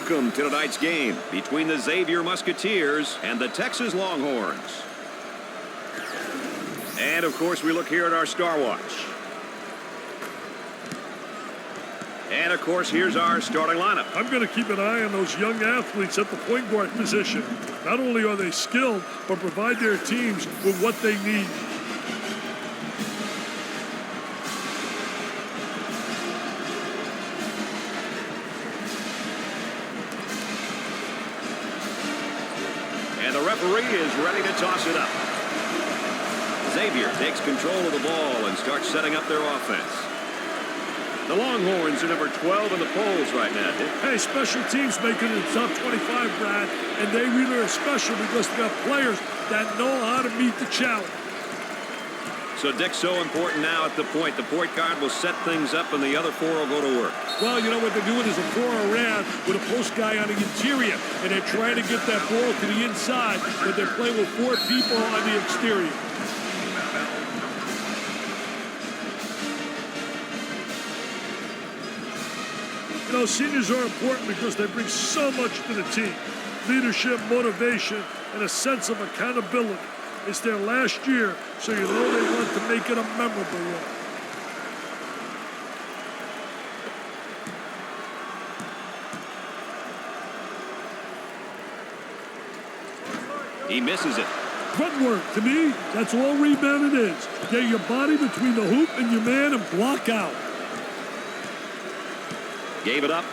welcome to tonight's game between the Xavier Musketeers and the Texas Longhorns. And, of course, we look here at our Star Watch. And, of course, here's our starting lineup. I'm going to keep an eye on those young athletes at the point guard position. Not only are they skilled, but provide their teams with what they need. And the referee is ready to toss it up. Xavier takes control of the ball and starts setting up their offense. The Longhorns are number 12 in the polls right now, Dick. Hey, special teams making it in the top 25, Brad, and they really are special because they have players that know how to meet the challenge. So, Dick, so important now at the point. The point guard will set things up and the other four will go to work. Well, you know what they're doing is a four around with a post guy on the interior, and they're trying to get that ball to the inside, but they're playing with four people on the exterior. You know, seniors are important because they bring so much to the team. Leadership, motivation, and a sense of accountability. It's their last year, so you know they want to make it a memorable one. He misses it. Footwork, to me, that's all rebounding is. Get your body between the hoop and your man and block out. Gave it up.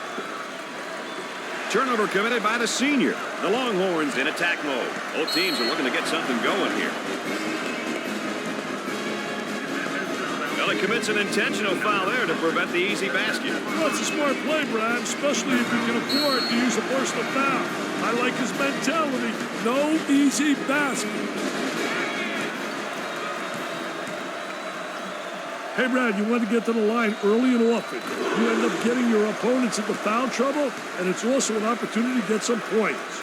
Turnover committed by the senior. The Longhorns in attack mode. Both teams are looking to get something going here. Well, it commits an intentional foul there to prevent the easy basket. Well, it's a smart play, Brad, especially if you can afford to use a personal foul. I like his mentality. No easy basket. Hey, Brad, you want to get to the line early and often. You end up getting your opponents into foul trouble, and it's also an opportunity to get some points.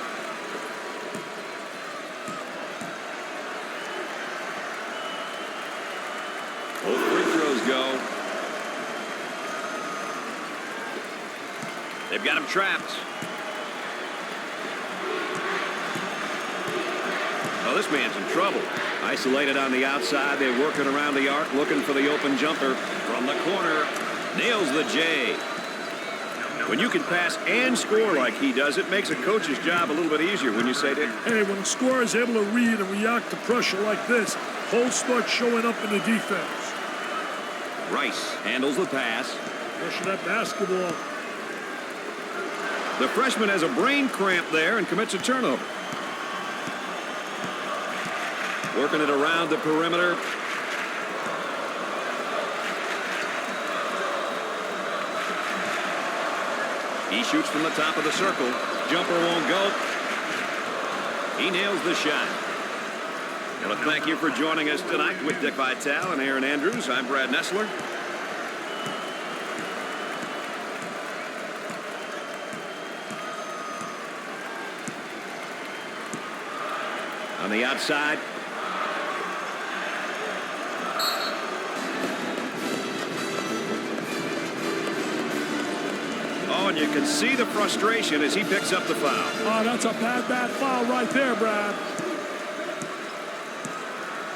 Both free throws go. They've got him trapped. Oh, this man's in trouble. Isolated on the outside. They're working around the arc, looking for the open jumper. From the corner, nails the J. When you can pass and score like he does, it makes a coach's job a little bit easier, when you say, Dick. Hey, when a scorer is able to read and react to pressure like this, holes start showing up in the defense. Rice handles the pass. Pushing that basketball. The freshman has a brain cramp there and commits a turnover. Working it around the perimeter. He shoots from the top of the circle. Jumper won't go. He nails the shot. Well, thank you for joining us tonight with Dick Vitale and Aaron Andrews. I'm Brad Nessler. On the outside. Oh, and you can see the frustration as he picks up the foul. Oh, that's a bad foul right there, Brad.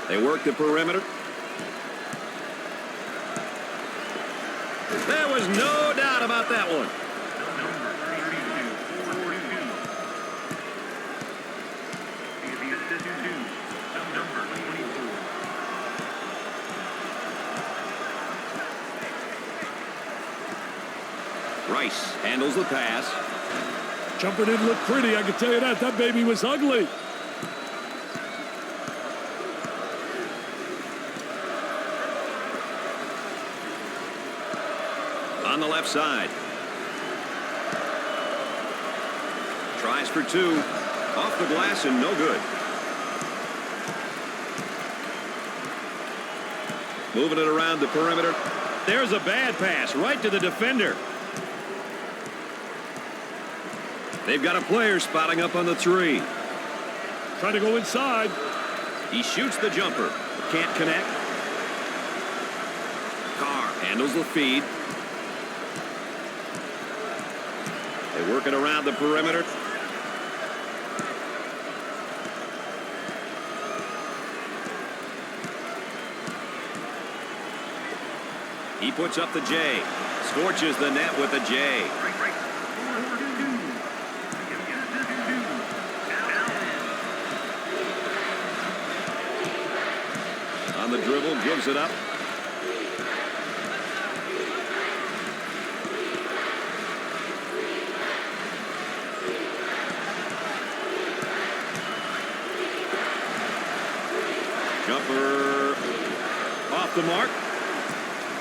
They work the perimeter. There was no doubt about that one. Rice handles the pass. Jumper didn't look pretty, I can tell you that. That baby was ugly. On the left side. Tries for two. Off the glass and no good. Moving it around the perimeter. There's a bad pass right to the defender. They've got a player spotting up on the three. Trying to go inside. He shoots the jumper. Can't connect. Carr handles the feed. They work Working around the perimeter. He puts up the J. Scorches the net with a J. On the dribble, gives it up. Jumper off the mark.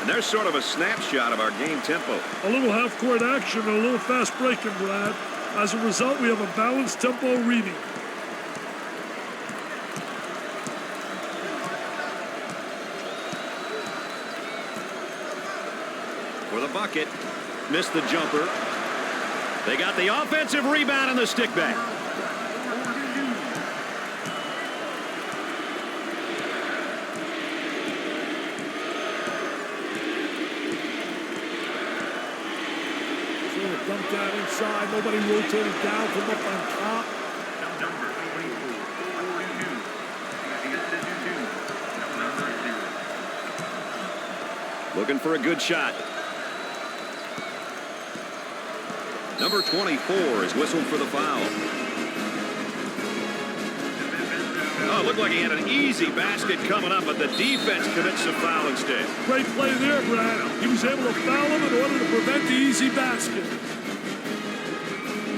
And there's sort of a snapshot of our game tempo. A little half-court action and a little fast breaking, Brad. As a result, we have a balanced tempo reading. For the bucket. Missed the jumper. They got the offensive rebound and the stick back. Dumped out inside. Nobody rotated down from up on top. Number 22. Looking for a good shot. Number 24 is whistled for the foul. Oh, it looked like he had an easy basket coming up, but the defense commits a foul instead. Great play there, Brad. He was able to foul him in order to prevent the easy basket.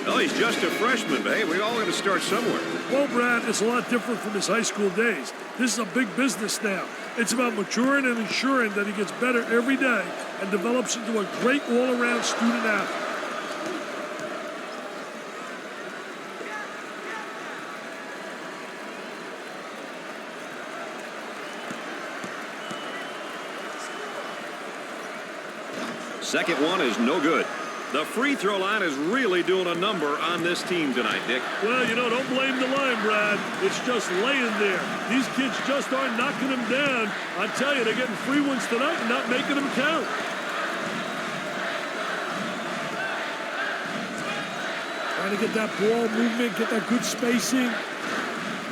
Oh, he's just a freshman, but hey, we all got to start somewhere. Well, Brad, it's a lot different from his high school days. This is a big business now. It's about maturing and ensuring that he gets better every day and develops into a great all-around student athlete. Second one is no good. The free throw line is really doing a number on this team tonight, Dick. Well, you know, don't blame the line, Brad. It's just laying there. These kids just aren't knocking them down. I tell you, they're getting free ones tonight and not making them count. Trying to get that ball movement, get that good spacing.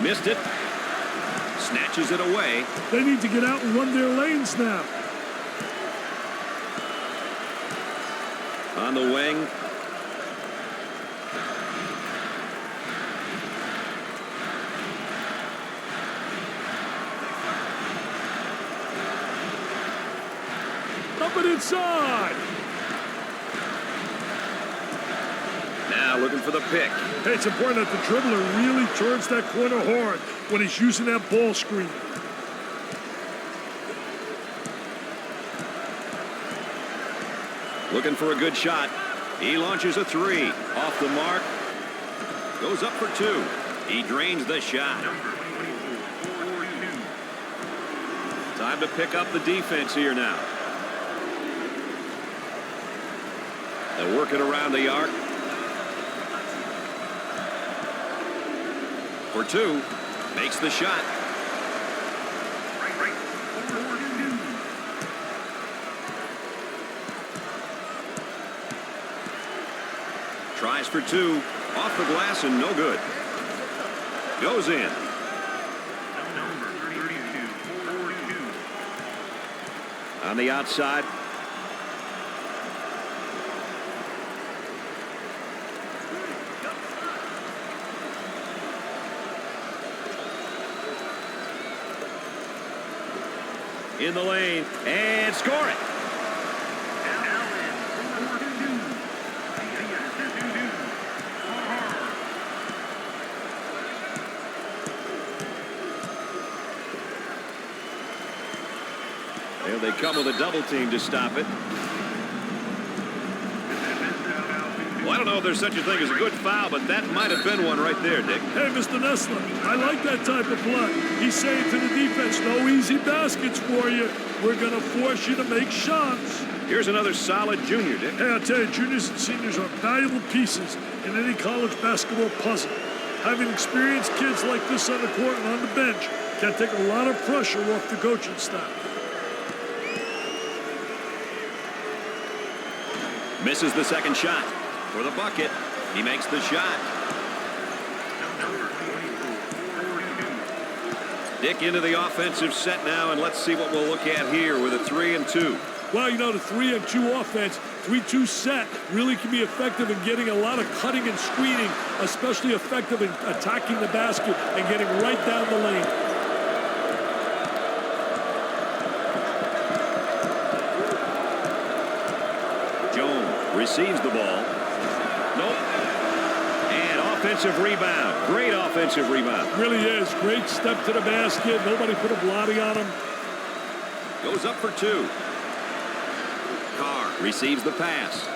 Missed it. Snatches it away. They need to get out and run their lanes now. On the wing. Up and inside. Now looking for the pick. Hey, it's important that the dribbler really turns that corner hard when he's using that ball screen. Looking for a good shot. He launches a three. Off the mark. Goes up for two. He drains the shot. Time to pick up the defense here now. They're working around the arc. For two. Makes the shot. Tries for two. Off the glass and no good. Goes in. Number 32. On the outside. In the lane and score it. There they come with a double team to stop it. Well, I don't know if there's such a thing as a good foul, but that might have been one right there, Dick. Hey, Mr. Nessler, I like that type of play. He's saying to the defense, no easy baskets for you. We're going to force you to make shots. Here's another solid junior, Dick. Hey, I'll tell you, juniors and seniors are valuable pieces in any college basketball puzzle. Having experienced kids like this on the court and on the bench can take a lot of pressure off the coaching staff. Misses the second shot for the bucket. He makes the shot. Number 24, 42. Dick into the offensive set now, and let's see what we'll look at here with a 3-2. Well, you know, the 3-2 offense, 3-2 set, really can be effective in getting a lot of cutting and screening, especially effective in attacking the basket and getting right down the lane. Jones receives the ball. Nope. And offensive rebound. Great offensive rebound. Really is. Great step to the basket. Nobody put a blotting on him. Goes up for 2. Carr receives the pass.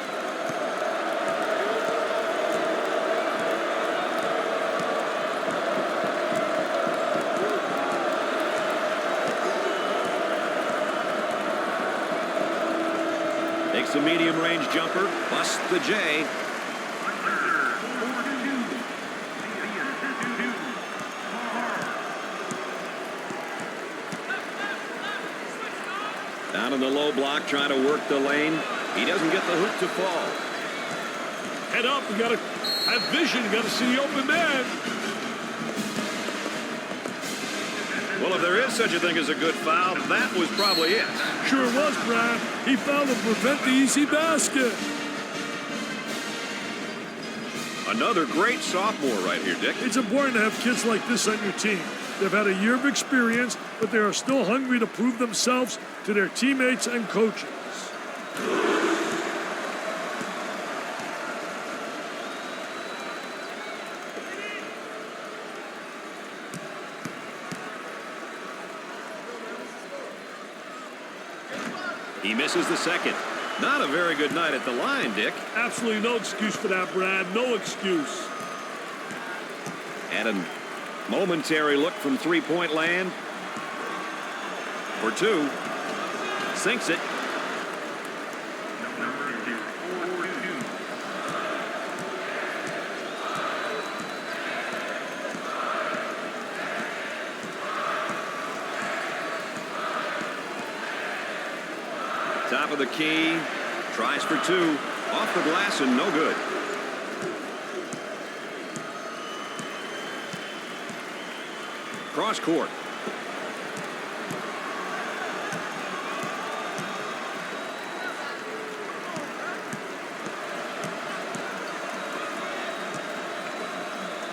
Takes a medium-range jumper, busts the J. Down in the low block, trying to work the lane. He doesn't get the hoop to fall. Head up. You got to have vision. You got to see the open man. Well, if there is such a thing as a good foul, that was probably it. Sure was, Brad. He fouled to prevent the easy basket. Another great sophomore right here, Dick. It's important to have kids like this on your team. They've had a year of experience, but they are still hungry to prove themselves to their teammates and coaches. He misses the second. Not a very good night at the line, Dick. Absolutely no excuse for that, Brad. No excuse. And a momentary look from three-point land. For 2. Sinks it. Number 42. Top of the key. Tries for 2. Off the glass and no good. Cross court.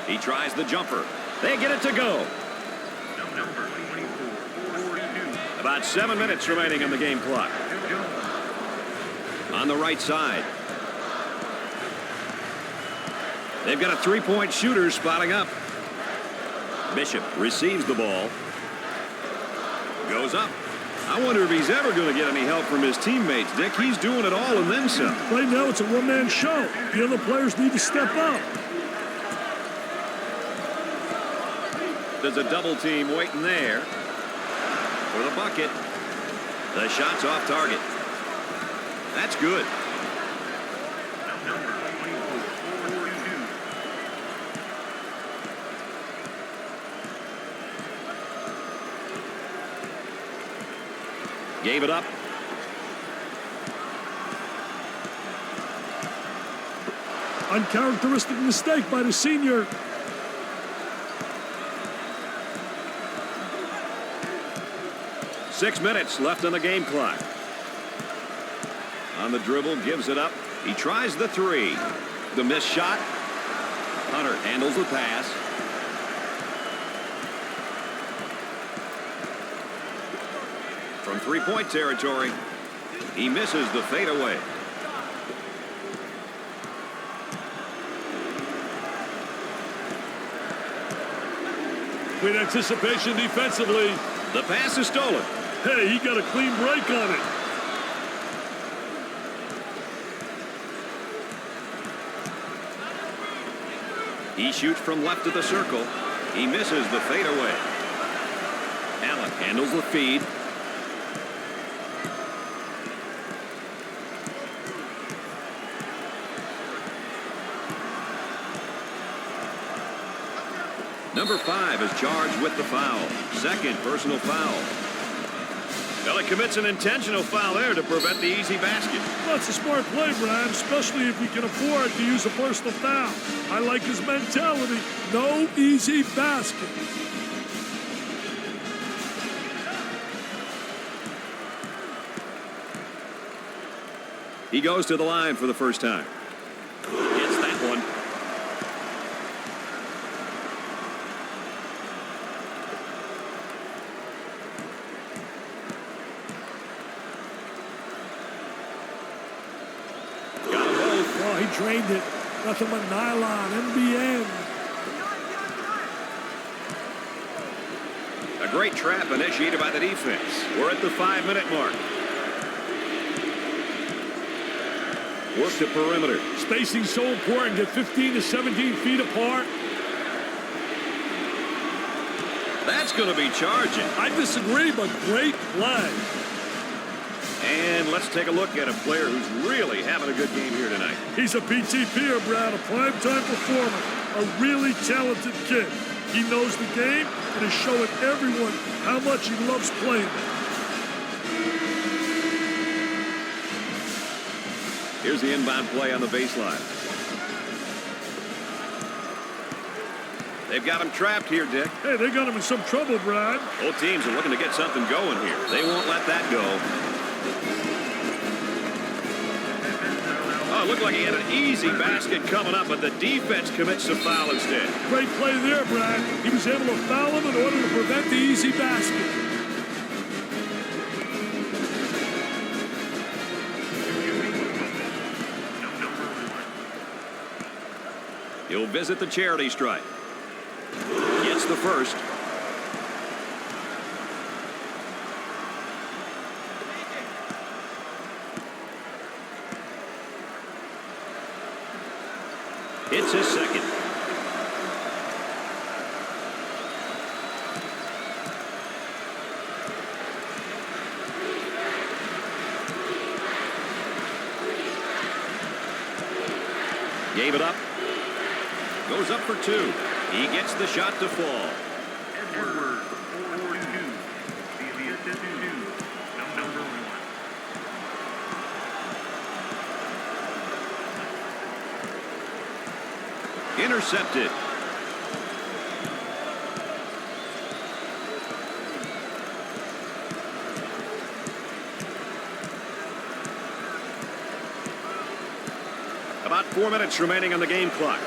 He tries the jumper. They get it to go. Number 24, 42. About 7 minutes remaining on the game clock. On the right side. They've got a three-point shooter spotting up. Bishop receives the ball. Goes up. I wonder if he's ever going to get any help from his teammates, Dick. He's doing it all and then some. Right now, it's a one-man show. The other players need to step up. There's a double team waiting there for the bucket. The shot's off target. That's good. Number 24, 42. Gave it up. Uncharacteristic mistake by the senior. Six minutes left on the game clock. On the dribble, gives it up. He tries the 3. The missed shot. Hunter handles the pass. From three-point territory, he misses the fadeaway. Great anticipation defensively. The pass is stolen. Hey, he got a clean break on it. He shoots from left of the circle. He misses the fadeaway. Allen handles the feed. Number 5 is charged with the foul. Second personal foul. Well, he commits an intentional foul there to prevent the easy basket. That's a smart play, Brad, especially if he can afford to use a personal foul. I like his mentality. No easy basket. He goes to the line for the first time. Gets that one. Got them both. Oh, he drained it. Nothing but nylon, NBN. A great trap initiated by the defense. We're at the 5-minute mark. Work the perimeter. Spacing so important. Get 15 to 17 feet apart. That's going to be charging. I disagree, but great play. And let's take a look at a player who's really having a good game here tonight. He's a PTPer, Brad, a primetime performer, a really talented kid. He knows the game and is showing everyone how much he loves playing. Here's the inbound play on the baseline. They've got him trapped here, Dick. Hey, they got him in some trouble, Brad. Both teams are looking to get something going here. They won't let that go. Oh, it looked like he had an easy basket coming up, but the defense commits a foul instead. Great play there, Brad. He was able to foul him in order to prevent the easy basket. He'll visit the charity stripe. Gets the first. It's his second. Gave it up. Goes up for two. He gets the shot to fall. Edward, 4-2. The assist to number 1. Intercepted. About 4 minutes remaining on the game clock.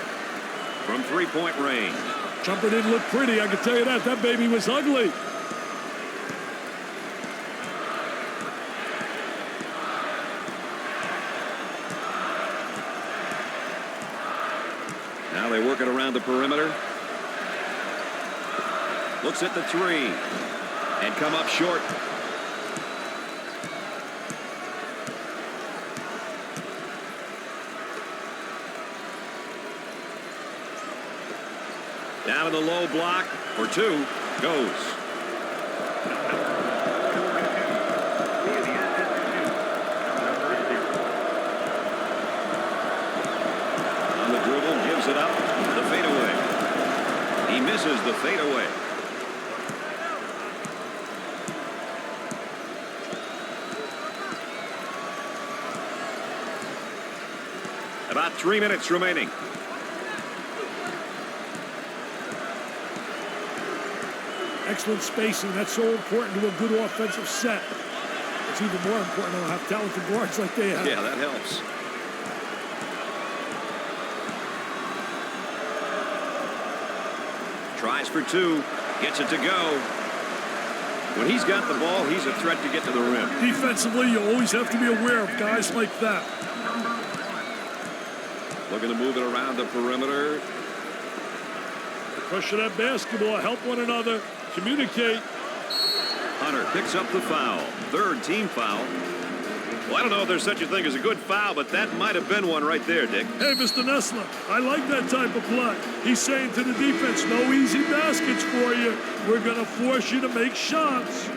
From three-point range. Jumper didn't look pretty, I can tell you that. That baby was ugly. Now they work it around the perimeter. Looks at the three. And come up short. Down in the low block for two. Goes. On the dribble, gives it up. The fadeaway. He misses the fadeaway. About 3 minutes remaining. Excellent spacing. That's so important to a good offensive set. It's even more important to have talented guards like they have. Yeah, that helps. Tries for two. Gets it to go. When he's got the ball, he's a threat to get to the rim. Defensively, you always have to be aware of guys like that. Looking to move it around the perimeter. Pressure that basketball. Help one another. Communicate. Hunter picks up the foul. Third team foul. Well, I don't know if there's such a thing as a good foul, but that might have been one right there, Dick. Hey, Mr. Nessler, I like that type of play. He's saying to the defense, no easy baskets for you. We're going to force you to make shots.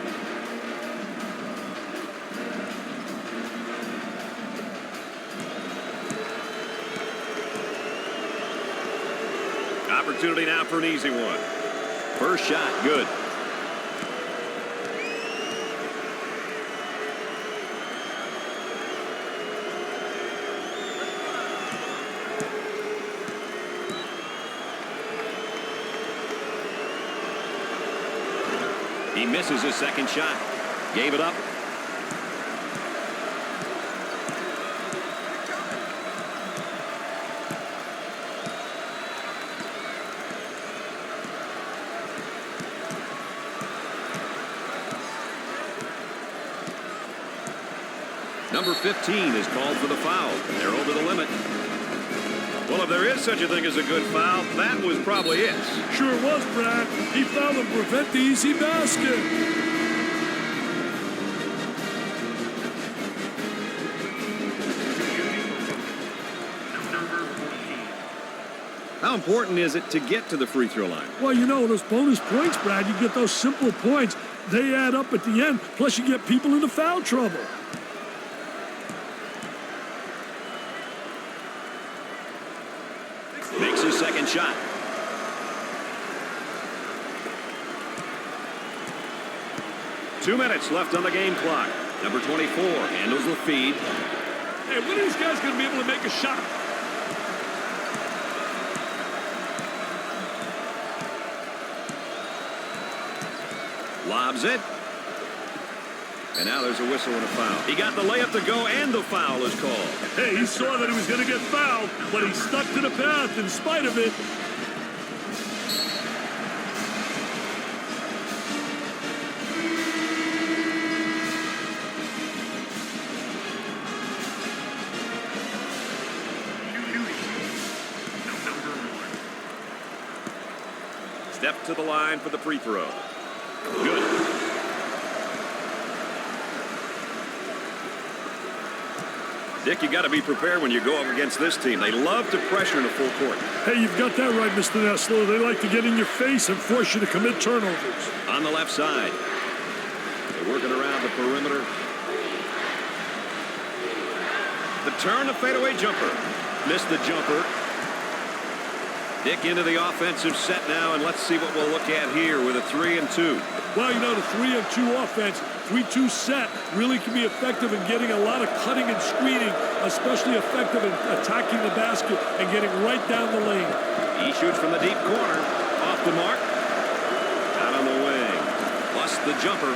Opportunity now for an easy one. First shot, good. He misses his second shot. Gave it up. Number 15 is called for the foul. They're over the limit. Well, if there is such a thing as a good foul, that was probably it. Sure was, Brad. He fouled to prevent the easy basket. Number 14. How important is it to get to the free throw line? Well, you know, those bonus points, Brad, you get those simple points. They add up at the end, plus you get people into foul trouble. Makes his second shot. Two minutes left on the game clock. Number 24 handles the feed. Hey, when are these guys going to be able to make a shot? Lobs it. And now there's a whistle and a foul. He got the layup to go, and the foul is called. Hey, he saw that he was going to get fouled, but he stuck to the path in spite of it. Number 1. Step to the line for the free throw. Good. Dick, you got to be prepared when you go up against this team. They love to pressure in a full court. Hey, you've got that right, Mr. Nestler. They like to get in your face and force you to commit turnovers. On the left side. They're working around the perimeter. The turn, the fadeaway jumper. Missed the jumper. Dick into the offensive set now, and let's see what we'll look at here with a 3 and 2. Well, you know, the 3 and 2 offense, 3-2 set, really can be effective in getting a lot of cutting and screening, especially effective in attacking the basket and getting right down the lane. He shoots from the deep corner. Off the mark. Out on the wing. Plus the jumper.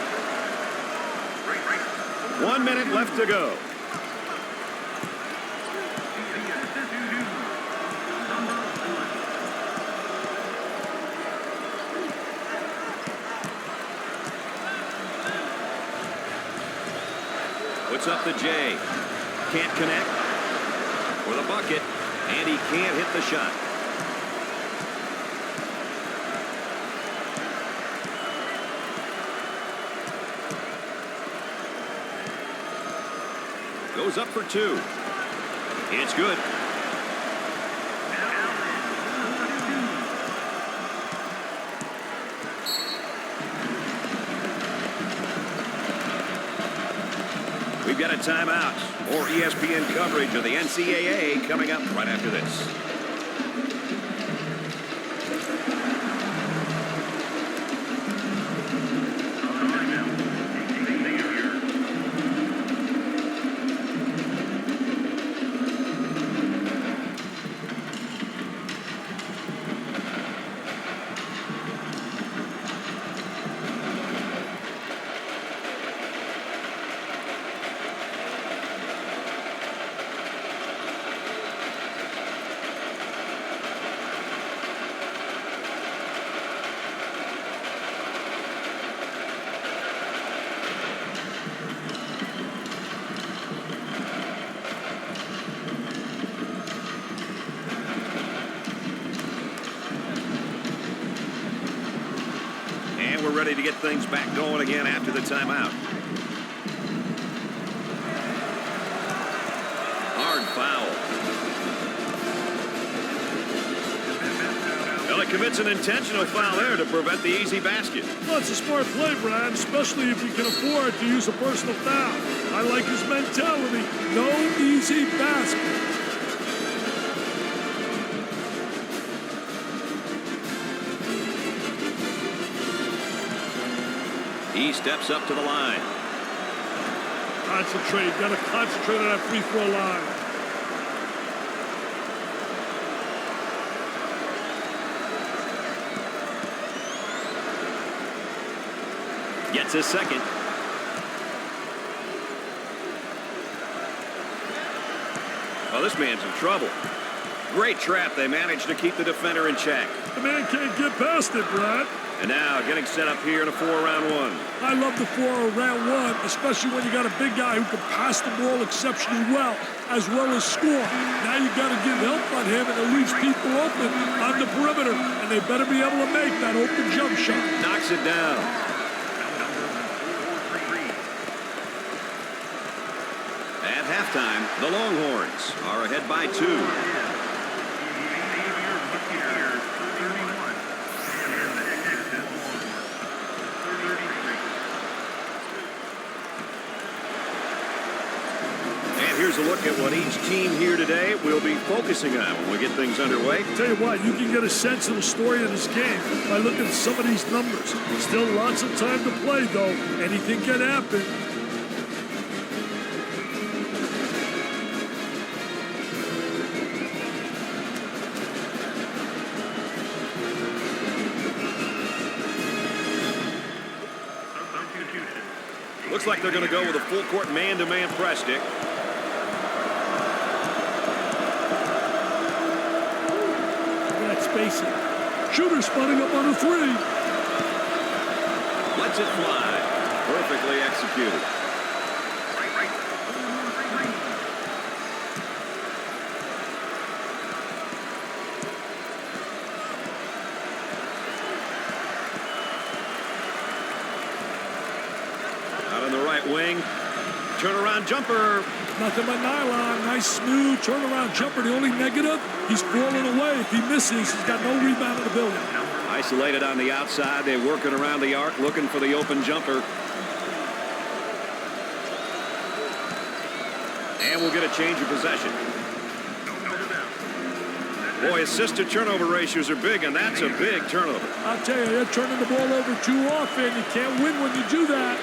1 minute left to go. Puts up the J. Can't connect. For the bucket. And he can't hit the shot. Goes up for 2. It's good. We've got a timeout. More ESPN coverage of the NCAA coming up right after this. We're ready to get things back going again after the timeout. Hard foul. Well, it commits an intentional foul there to prevent the easy basket. Well, it's a smart play, Brad, especially if you can afford to use a personal foul. I like his mentality. No easy basket. He steps up to the line. Concentrate. Got to concentrate on that free throw line. Gets his second. Oh, this man's in trouble. Great trap. They managed to keep the defender in check. The man can't get past it, Brad. And now getting set up here in a 4-round one. I love the 4-round one, especially when you got a big guy who can pass the ball exceptionally well as score. Now you got to give help on him, and it leaves people open on the perimeter, and they better be able to make that open jump shot. Knocks it down. At halftime, the Longhorns are ahead by 2. Here's a look at what each team here today will be focusing on when we get things underway. Tell you what, you can get a sense of the story of this game by looking at some of these numbers. Still lots of time to play, though. Anything can happen. Looks like they're going to go with a full-court man-to-man press, Dick. Spacing. Shooter spotting up on a 3. Lets it fly. Perfectly executed. Out on the right wing. Turnaround jumper. Nothing but nylon. Nice smooth turnaround jumper. The only negative, he's falling away. If he misses, he's got no rebound in the building. Isolated on the outside. They're working around the arc, looking for the open jumper. And we'll get a change of possession. Boy, assist-to-turnover ratios are big, and that's a big turnover. I'll tell you, you're turning the ball over too often. You can't win when you do that.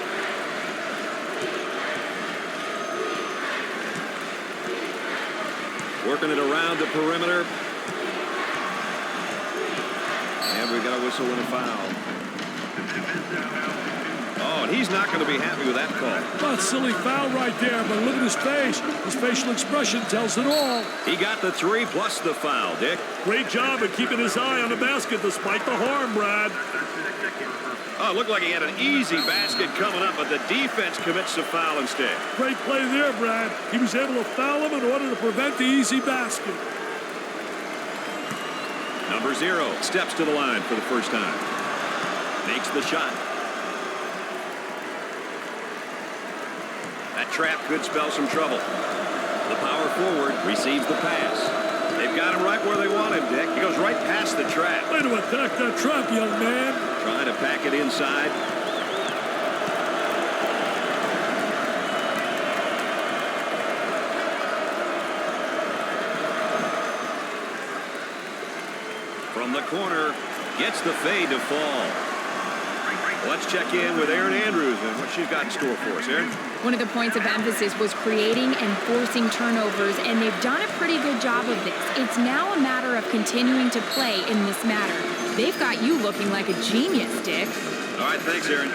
Working it around the perimeter. And we got a whistle and a foul. Oh, and he's not going to be happy with that call. Not silly foul right there, but look at his face. His facial expression tells it all. He got the 3 plus the foul, Dick. Great job of keeping his eye on the basket despite the harm, Brad. Oh, it looked like he had an easy basket coming up, but the defense commits the foul instead. Great play there, Brad. He was able to foul him in order to prevent the easy basket. Number 0 steps to the line for the first time. Makes the shot. That trap could spell some trouble. The power forward receives the pass. They've got him right where they want him, Dick. He goes right past the trap. Way to attack that trap, young man. Trying to pack it inside. From the corner, gets the fade to fall. Let's check in with Erin Andrews and what she's got in store for us, Erin. One of the points of emphasis was creating and forcing turnovers, and they've done a pretty good job of this. It's now a matter of continuing to play in this matter. They've got you looking like a genius, Dick. All right, thanks, Erin.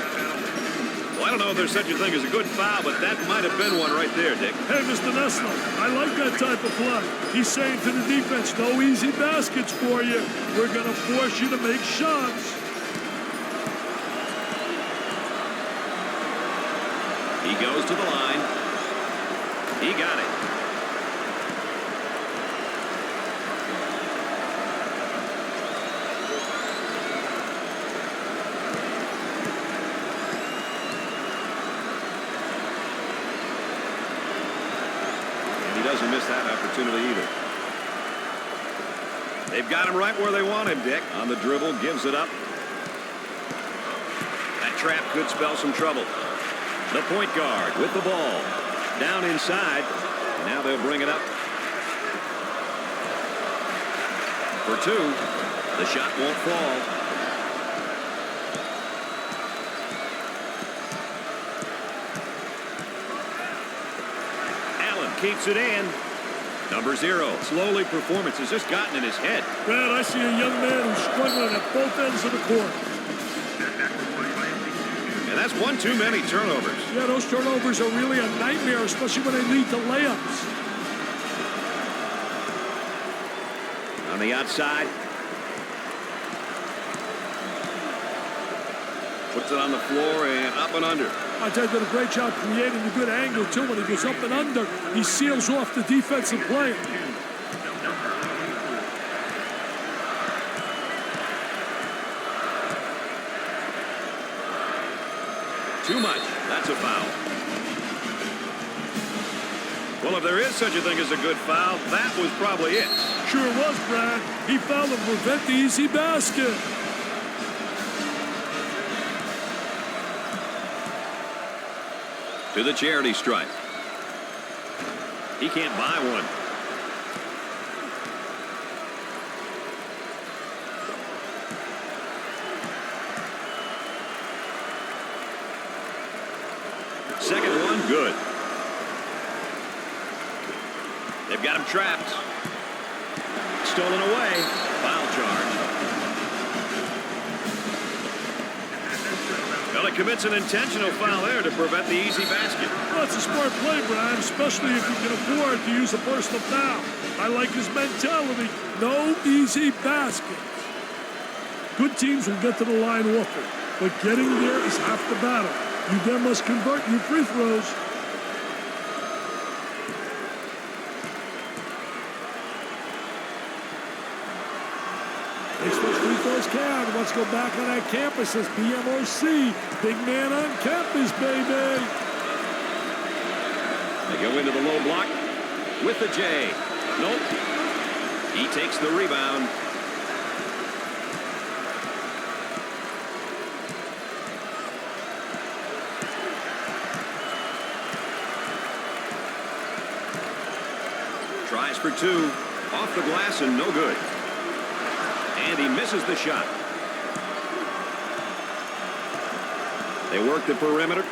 Well, I don't know if there's such a thing as a good foul, but that might have been one right there, Dick. Hey, Mr. Nessler, I like that type of play. He's saying to the defense, no easy baskets for you. We're going to force you to make shots. He goes to the line. He got it. And he doesn't miss that opportunity either. They've got him right where they want him, Dick. On the dribble, gives it up. That trap could spell some trouble. The point guard with the ball. Down inside. Now they'll bring it up. For 2. The shot won't fall. Allen keeps it in. Number 0. Slowly performance has just gotten in his head. Brad, I see a young man who's struggling at both ends of the court. And that's one too many turnovers. Yeah, those turnovers are really a nightmare, especially when they lead to layups. On the outside. Puts it on the floor and up and under. I tell you, did a great job creating a good angle, too. When he goes up and under, he seals off the defensive play. Too much. That's a foul. Well, if there is such a thing as a good foul, that was probably it. Sure was, Brad. He fouled to prevent the easy basket. To the charity stripe. He can't buy one. Second one, good. They've got him trapped. Stolen away. Foul charge. Well, it commits an intentional foul there to prevent the easy basket. Well, that's a smart play, Brian, especially if you can afford to use a personal foul. I like his mentality. No easy basket. Good teams will get to the line often, but getting there is half the battle. You then must convert your free throws. Makes those free throws count. Let's go back on that campus. Says BMOC. Big man on campus, baby. They go into the low block with the J. Nope. He takes the rebound. Tries for two. Off the glass and no good. And he misses the shot. They work the perimeter.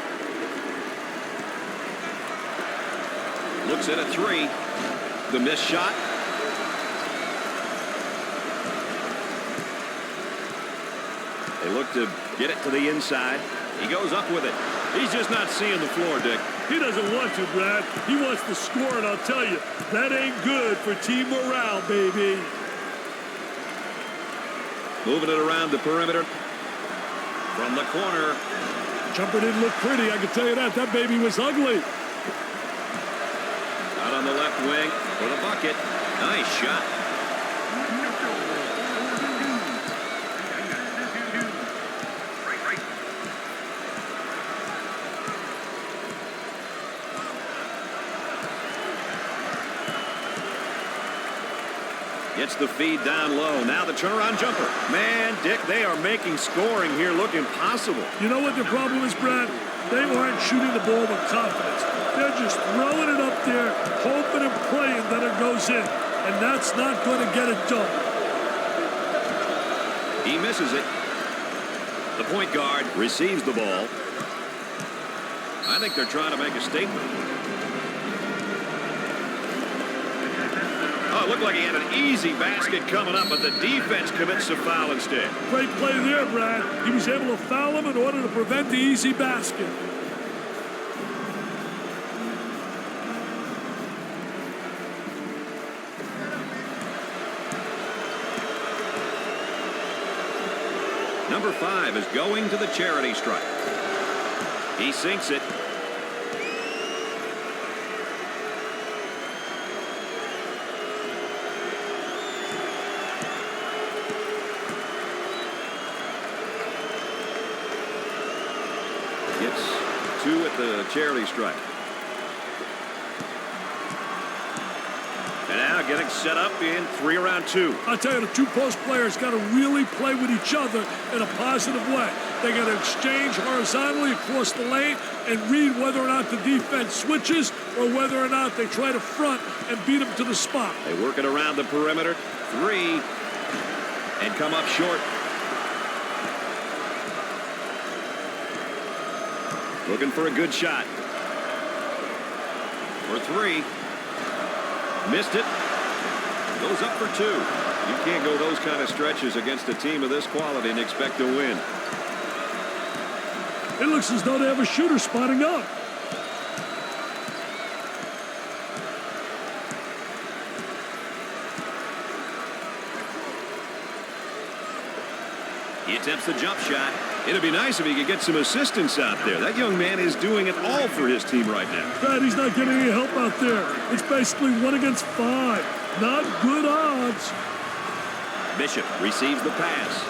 Looks at a three. The missed shot. They look to get it to the inside. He goes up with it. He's just not seeing the floor, Dick. He doesn't want to, Brad. He wants to score, and I'll tell you, that ain't good for team morale, baby. Moving it around the perimeter. From the corner. Jumper didn't look pretty, I can tell you that. That baby was ugly. Out on the left wing for the bucket. Nice shot. Gets the feed down low. Now the turnaround jumper. Man, Dick, they are making scoring here look impossible. You know what the problem is, Brad? They aren't shooting the ball with confidence. They're just throwing it up there, hoping and praying that it goes in. And that's not going to get it done. He misses it. The point guard receives the ball. I think they're trying to make a statement. Oh, it looked like he had an easy basket coming up, but the defense commits a foul instead. Great play there, Brad. He was able to foul him in order to prevent the easy basket. Number 5 is going to the charity stripe. He sinks it. Gets 2 at the charity stripe. And now getting set up in 3 around 2. I'll tell you, the two post players got to really play with each other in a positive way. They got to exchange horizontally across the lane and read whether or not the defense switches or whether or not they try to front and beat them to the spot. They work it around the perimeter. 3. And come up short. Looking for a good shot. For 3. Missed it. Goes up for 2. You can't go those kind of stretches against a team of this quality and expect to win. It looks as though they have a shooter spotting up. He attempts the jump shot. It'd be nice if he could get some assistance out there. That young man is doing it all for his team right now. Brad, he's not getting any help out there. It's basically 1 against 5. Not good odds. Bishop receives the pass.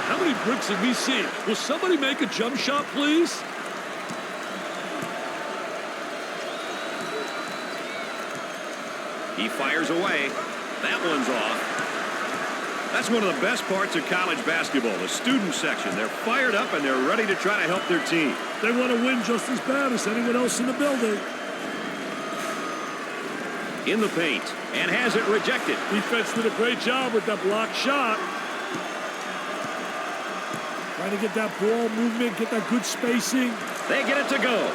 How many bricks have we seen? Will somebody make a jump shot, please? He fires away. That one's off. That's one of the best parts of college basketball, the student section. They're fired up and they're ready to try to help their team. They want to win just as bad as anyone else in the building. In the paint and has it rejected. Defense did a great job with that blocked shot. Trying to get that ball movement, get that good spacing. They get it to go.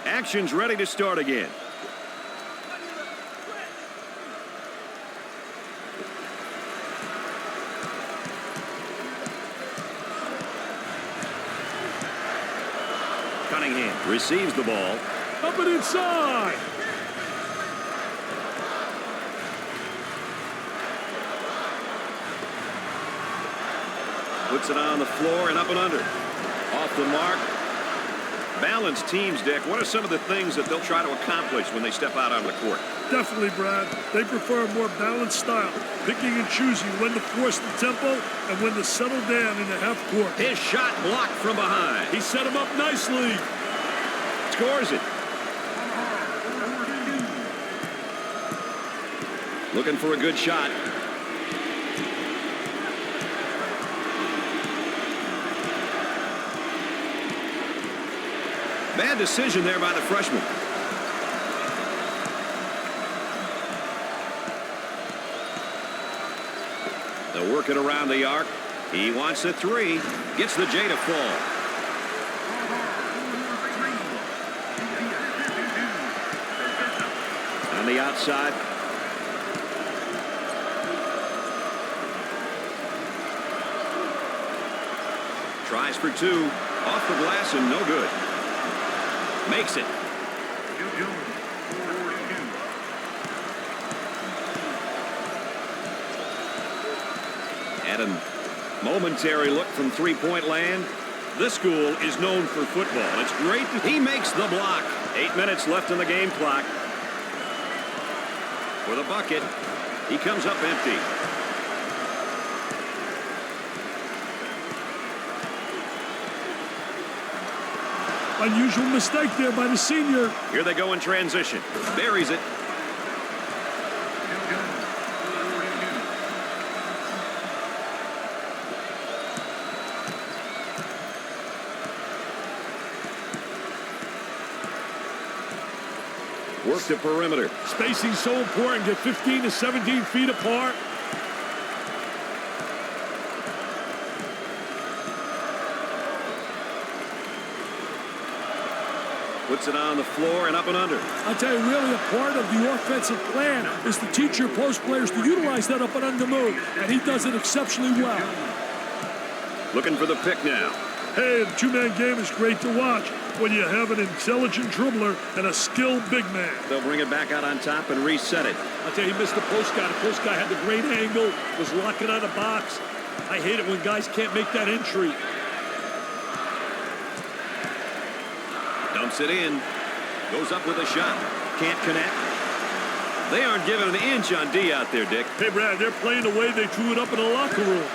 Action's ready to start again. Cunningham receives the ball. Up and inside. Puts it on the floor and up and under. Off the mark. Balanced teams, Dick. What are some of the things that they'll try to accomplish when they step out on the court? Definitely, Brad. They prefer a more balanced style, picking and choosing when to force the tempo and when to settle down in the half court. His shot blocked from behind. He set him up nicely. Scores it. Looking for a good shot. Bad decision there by the freshman. They'll work it around the arc. He wants a three. Gets the J to fall. On the outside. Tries for two. Off the glass and no good. Makes it. And a momentary look from three-point land. This school is known for football. It's great. He makes the block. 8 minutes left in the game clock. For the bucket, he comes up empty. Unusual mistake there by the senior. Here they go in transition. Buries it. Work the perimeter. Spacing so important. Get 15 to 17 feet apart. Puts it on the floor and up and under. I'll tell you, really a part of the offensive plan is to teach your post players to utilize that up and under move, and he does it exceptionally well. Looking for the pick now. Hey, the two-man game is great to watch. when you have an intelligent dribbler and a skilled big man. They'll bring it back out on top and reset it. I'll tell you, he missed the post guy. The post guy had the great angle, was locking on the box. I hate it when guys can't make that entry. Dumps it in. Goes up with a shot. Can't connect. They aren't giving an inch on D out there, Dick. Hey, Brad, they're playing the way they drew it up in the locker room.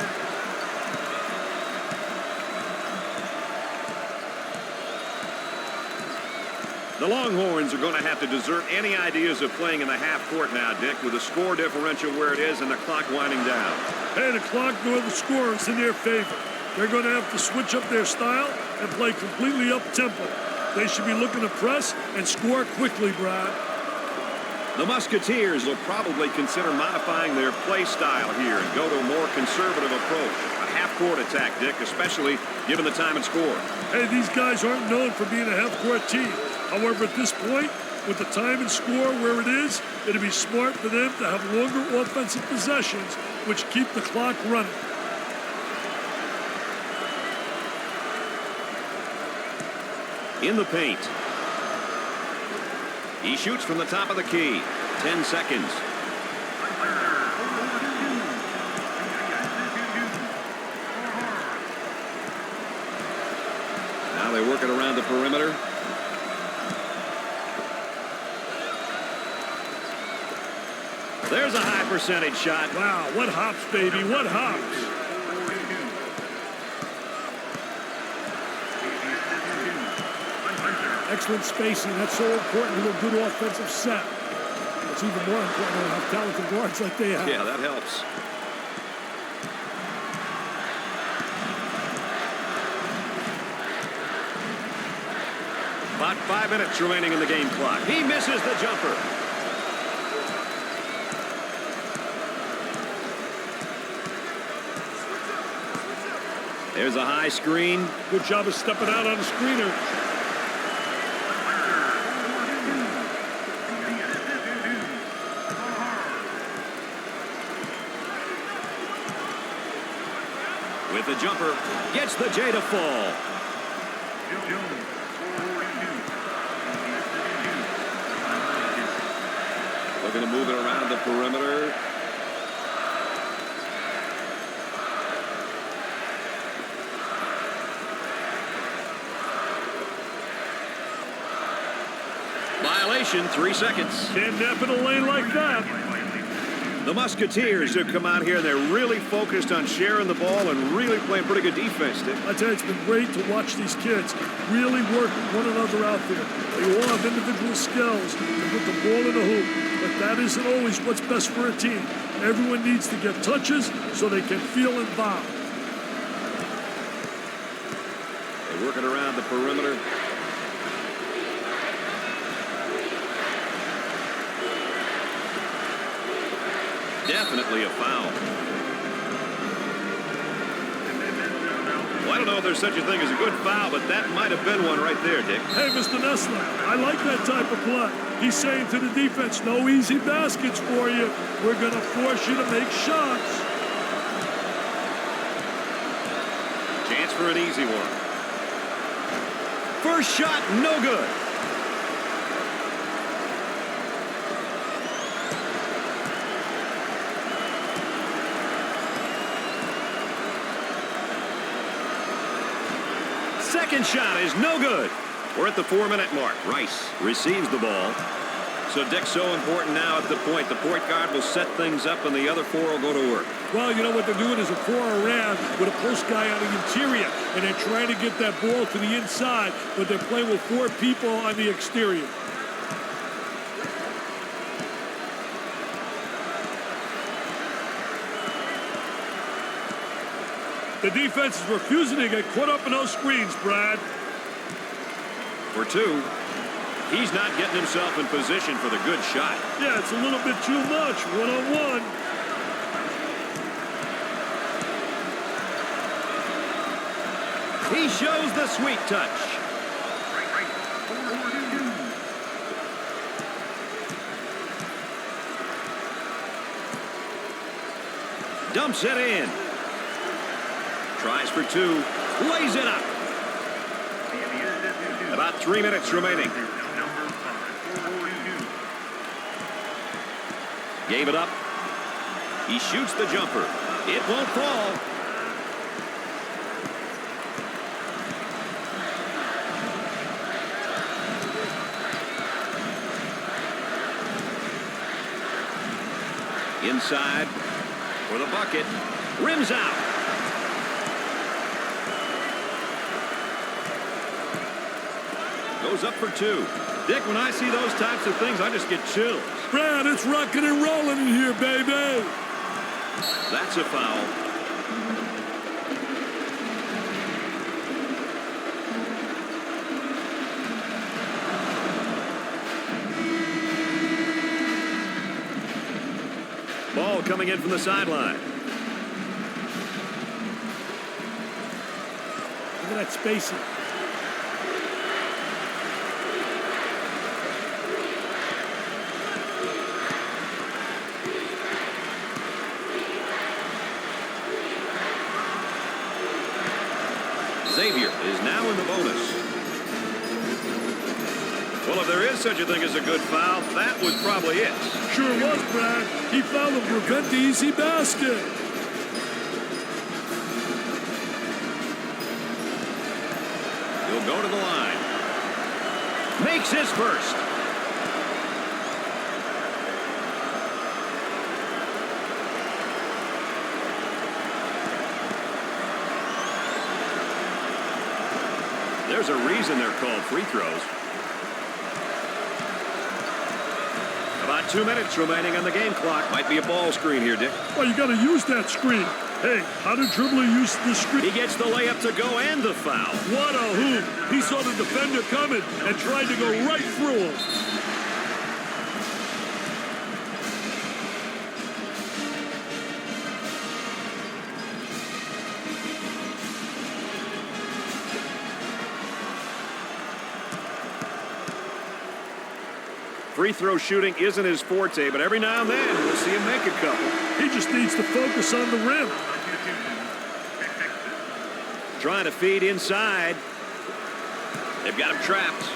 The Longhorns are going to have to desert any ideas of playing in the half court now, Dick, with the score differential where it is and the clock winding down. Hey, the clock nor the score is in their favor. They're going to have to switch up their style and play completely up-tempo. They should be looking to press and score quickly, Brad. The Musketeers will probably consider modifying their play style here and go to a more conservative approach. A half-court attack, Dick, especially given the time and score. Hey, these guys aren't known for being a half-court team. However, at this point, with the time and score where it is, it'd be smart for them to have longer offensive possessions, which keep the clock running. In the paint. He shoots from the top of the key. 10 seconds. Now they work it around the perimeter. There's a high percentage shot. Wow, what hops, baby, what hops. Excellent spacing. That's so important to a good offensive set. It's even more important to have talented guards like they have. Yeah, that helps. About 5 minutes remaining in the game clock. He misses the jumper. There's a high screen. Good job of stepping out on the screener. With the jumper, gets the J to fall. Looking to move it around the perimeter. Violation, 3 seconds. Can't nap in a lane like that. The Musketeers have come out here and they're really focused on sharing the ball and really playing pretty good defense, Dick. I tell you, it's been great to watch these kids really work one another out there. They all have individual skills to put the ball in the hoop, but that isn't always what's best for a team. Everyone needs to get touches so they can feel involved. They work it around the perimeter. Definitely a foul. Well, I don't know if there's such a thing as a good foul, but that might have been one right there, Dick. Hey, Mr. Nessler, I like that type of play. He's saying to the defense, no easy baskets for you. We're going to force you to make shots. Chance for an easy one. First shot, no good. Second shot is no good. We're at the 4-minute mark. Rice receives the ball. So, Dick, so important now at the point. The point guard will set things up, and the other four will go to work. Well, you know what they're doing is a 4 around with a post guy on the interior, and they're trying to get that ball to the inside, but they're playing with 4 people on the exterior. The defense is refusing to get caught up in those screens, Brad. For 2, he's not getting himself in position for the good shot. Yeah, it's a little bit too much, one-on-one. He shows the sweet touch. Dumps it in. Tries for 2. Lays it up. About 3 minutes remaining. Number 5. Gave it up. He shoots the jumper. It won't fall. Inside for the bucket. Rims out. Goes up for 2. Dick, when I see those types of things, I just get chills. Brad, it's rocking and rolling in here, baby. That's a foul. Ball coming in from the sideline. Look at that spacing. Xavier is now in the bonus. Well, if there is such a thing as a good foul, that was probably it. Sure was, Brad. He fouled to prevent the easy basket. He'll go to the line. Makes his first. There's a reason they're called free throws. About 2 minutes remaining on the game clock. Might be a ball screen here, Dick. Well, you got to use that screen. Hey, how did dribbler use the screen? He gets the layup to go and the foul. What a hoop. He saw the defender coming and tried to go right through him. Free throw shooting isn't his forte, but every now and then we'll see him make a couple. He just needs to focus on the rim. Trying to feed inside. They've got him trapped.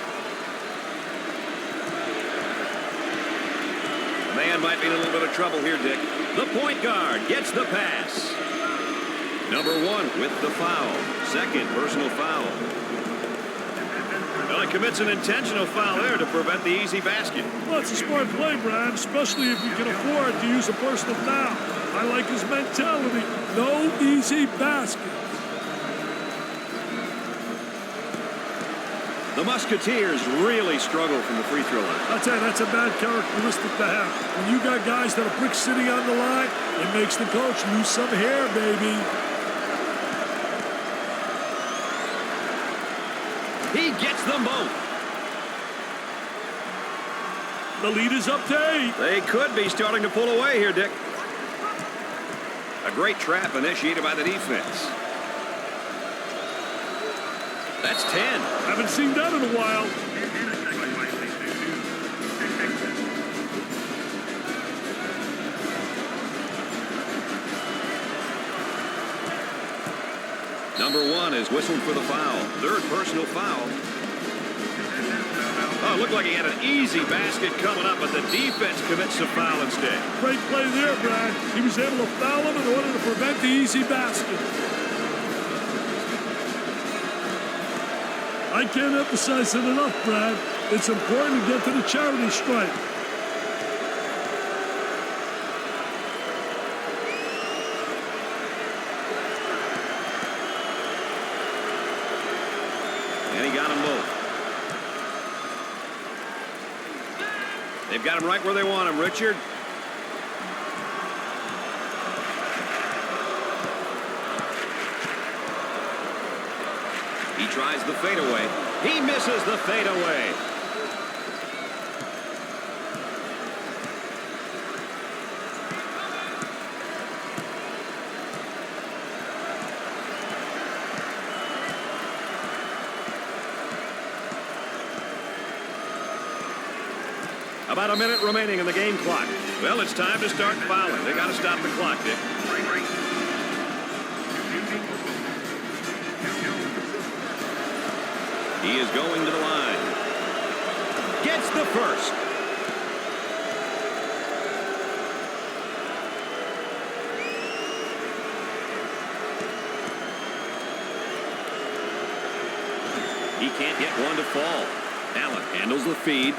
The man might be in a little bit of trouble here, Dick. The point guard gets the pass. Number 1 with the foul. Second personal foul. Well, he commits an intentional foul there to prevent the easy basket. Well, it's a smart play, Brad, especially if you can afford to use a personal foul. I like his mentality. No easy basket. The Musketeers really struggle from the free throw line. I'll tell you, that's a bad characteristic to have. When you got guys that are brick sitting on the line, it makes the coach lose some hair, baby. He gets them both. The lead is up to 8. They could be starting to pull away here, Dick. A great trap initiated by the defense. That's 10. Haven't seen that in a while. Number 1 is whistled for the foul. Third personal foul. Oh, it looked like he had an easy basket coming up, but the defense commits the foul instead. Great play there, Brad. He was able to foul him in order to prevent the easy basket. I can't emphasize it enough, Brad. It's important to get to the charity stripe. And he got them both. They've got him right where they want him, Richard. He tries the fadeaway. He misses the fadeaway. About a minute remaining in the game clock. Well, it's time to start fouling. They got to stop the clock, Dick. He He is going to the line. Gets the first. He can't get one to fall. Allen handles the feed.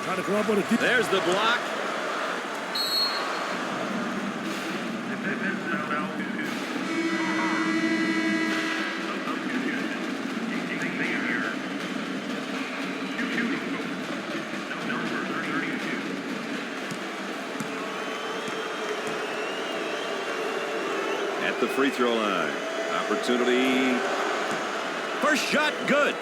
Trying to come up with a deep. There's the block. At the free throw line. Opportunity. First shot, good.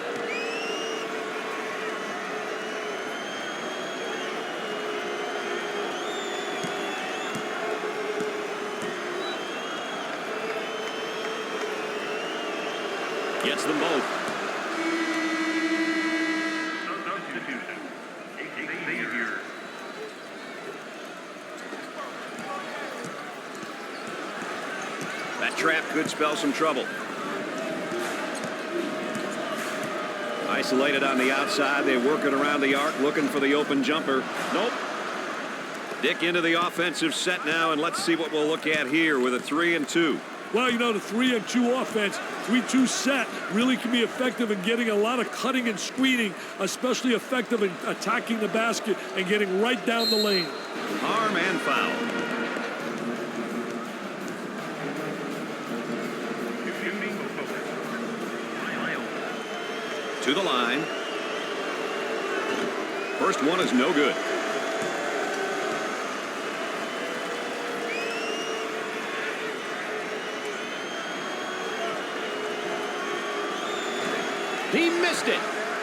Gets them both. Xavier. That trap could spell some trouble. Isolated on the outside. They're working around the arc, looking for the open jumper. Nope. Dick into the offensive set now, and let's see what we'll look at here with a 3-and-2. Well, you know, the 3-and-2 offense, 3-2 set, really can be effective in getting a lot of cutting and screening, especially effective in attacking the basket and getting right down the lane. Arm and foul. To the line. First one is no good. He missed it.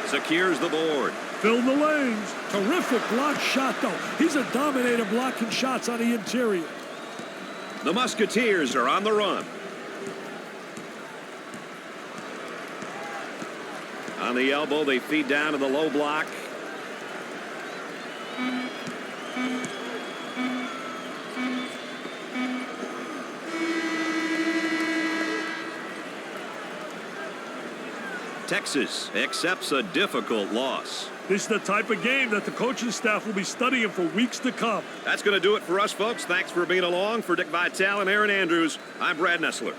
Secures the board. Fill the lanes. Terrific block shot, though. He's a dominator blocking shots on the interior. The Musketeers are on the run. On the elbow, they feed down to the low block. Texas accepts a difficult loss. This is the type of game that the coaching staff will be studying for weeks to come. That's going to do it for us, folks. Thanks for being along. For Dick Vitale and Aaron Andrews, I'm Brad Nessler.